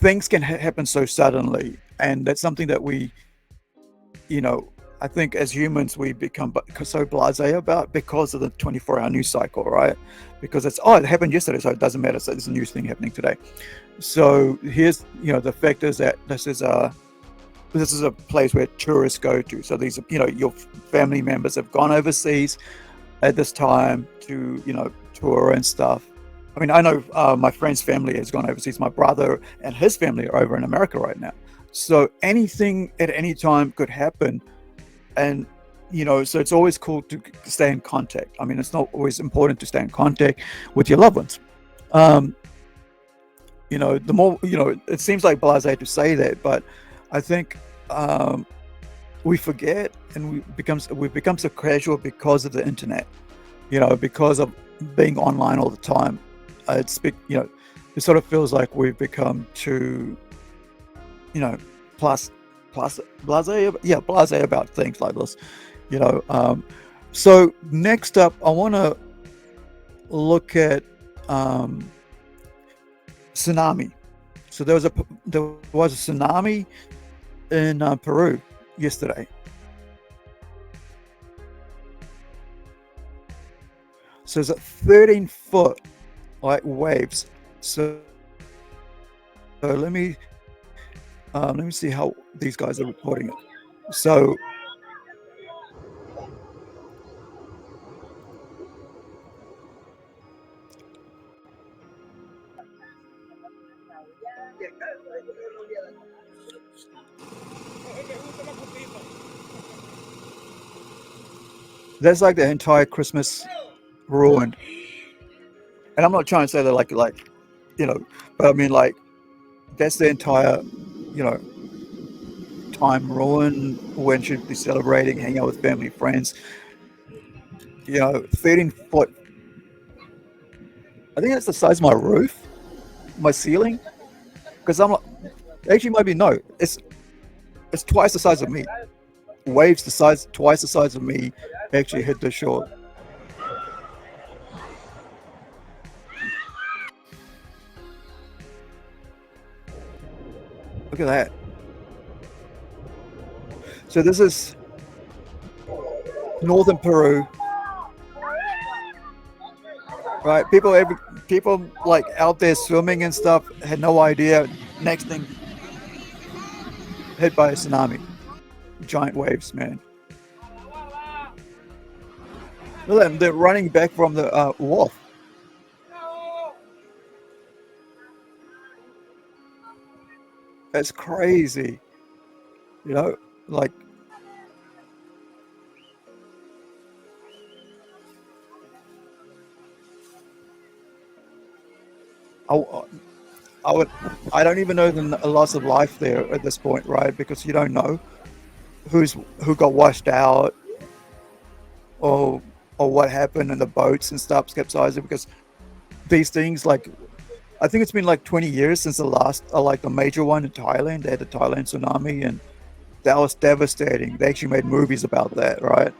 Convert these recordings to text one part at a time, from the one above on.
things can happen so suddenly, and that's something that I think as humans we become so blasé about because of the 24-hour news cycle, right? Because it happened yesterday, so it doesn't matter. So there's a news thing happening today. So here's the fact is that this is a place where tourists go to. So these your family members have gone overseas at this time to tour and stuff. I mean, I know my friend's family has gone overseas. My brother and his family are over in America right now. So anything at any time could happen. And, so it's always cool to stay in contact. I mean, it's not always important to stay in contact with your loved ones. The more, it seems like blasé to say that, but I think we forget and we've become so casual because of the internet, because of being online all the time. It sort of feels like we've become too, plus blasé about things like this, So next up, I want to look at tsunami. So there was a tsunami in Peru yesterday. So it's 13-foot waves. So let me see how these guys are reporting it. So that's like the entire Christmas ruined. And I'm not trying to say that like but I mean that's the entire time ruined when should be celebrating, hang out with family, friends. 13-foot. I think that's the size of my roof, my ceiling. Because I'm actually maybe no, it's twice the size of me. Waves twice the size of me actually hit the shore. Look at that. So this is northern Peru, right? People like out there swimming and stuff had no idea. Next thing, hit by a tsunami. Giant waves, man. Look at them, they're running back from the wharf. That's crazy. Like I don't even know the loss of life there at this point, right? Because you don't know who got washed out or what happened in the boats and stuff capsizing, because these things I think it's been 20 years since the last the major one in Thailand. They had the Thailand tsunami, and that was devastating. They actually made movies about that, right?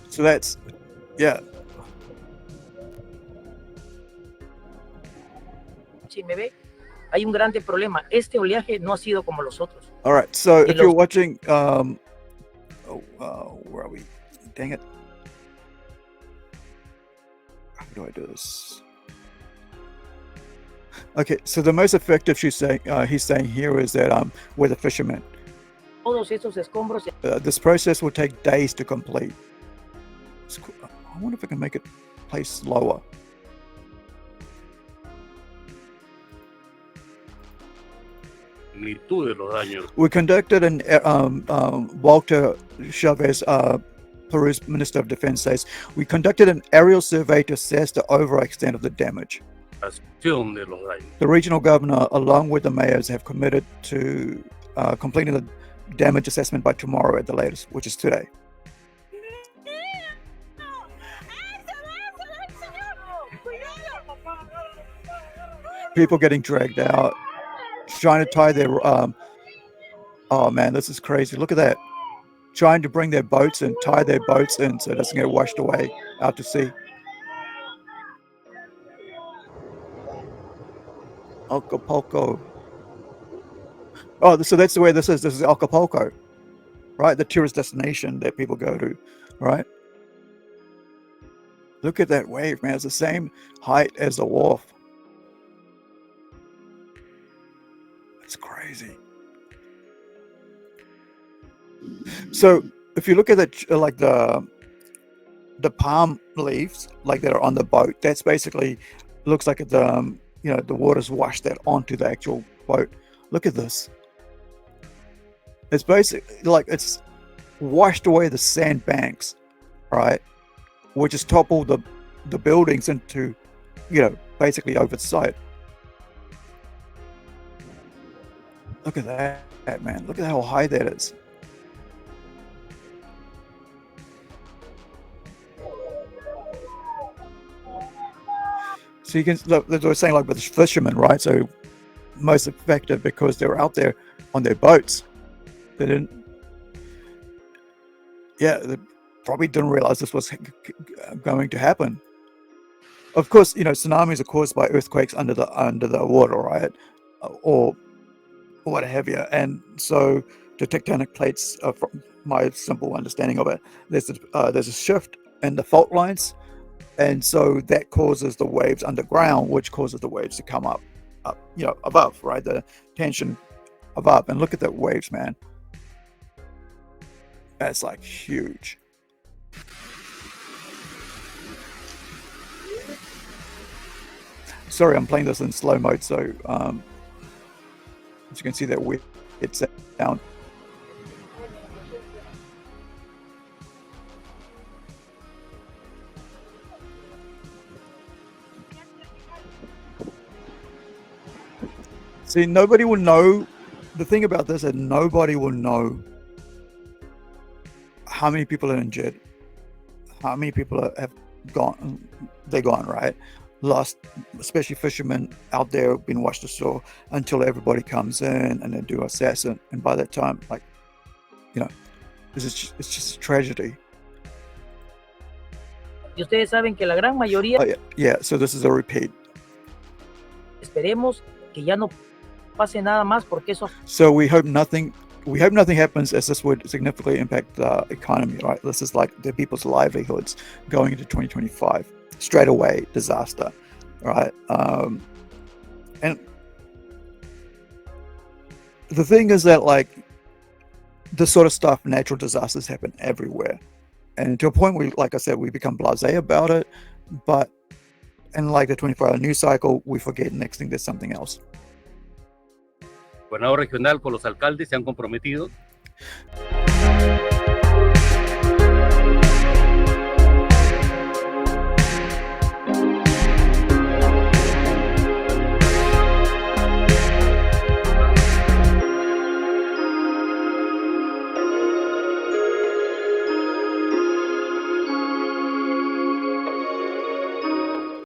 So that's, yeah. Hay un grande problema. Este oleaje no ha sido como los otros. All right, so if you're watching, where are we? Dang it. How do I do this? Okay, so the most effective he's saying here is that we're the fishermen. Todos esos escombros. This process will take days to complete. I wonder if I can make it play slower. We conducted an Walter Chavez, Peru's Minister of Defense, says we conducted an aerial survey to assess the overall extent of the damage. The regional governor, along with the mayors, have committed to completing the damage assessment by tomorrow at the latest, which is today. People getting dragged out, trying to tie their Oh man, this is crazy. Look at that. Trying to bring their boats and tie their boats in so it doesn't get washed away out to sea. Acapulco. Oh, so that's the way this is. This is Acapulco, right? The tourist destination that people go to, right? Look at that wave, man. It's the same height as the wharf. It's crazy. So if you look at the palm leaves like that are on the boat, that's basically looks like the the water's washed that onto the actual boat. Look at this. It's basically like it's washed away the sandbanks, right? Which has toppled the buildings into, basically over the side. Look at that, man. Look at how high that is. So you can look, they were saying like with the fishermen, right? So most effective because they were out there on their boats. They didn't. Yeah, they probably didn't realize this was going to happen. Of course, tsunamis are caused by earthquakes under the water, right? Or what have you. And so the tectonic plates, from my simple understanding of it, there's a shift in the fault lines, and so that causes the waves underground, which causes the waves to come up, above, right? The tension above. And look at the waves, man. That's like huge. Sorry, I'm playing this in slow mode, so as you can see that it's down. See, nobody will know. The thing about this is nobody will know how many people are injured, how many people have gone. They're gone, right? Lost, especially fishermen out there, been washed ashore until everybody comes in and they do assassin. And by that time, it's just a tragedy. Y ustedes saben que la gran mayoría. Oh, yeah. So this is a repeat. Esperemos que ya no pase nada más porque eso. So we hope nothing happens, as this would significantly impact the economy, right? This is like the people's livelihoods going into 2025. Straight away, disaster, right? And the thing is that, like, this sort of stuff, natural disasters happen everywhere. And to a point where, like I said, we become blasé about it. But in like the 24-hour news cycle, we forget next thing there's something else. El gobernador regional con los alcaldes se han comprometido.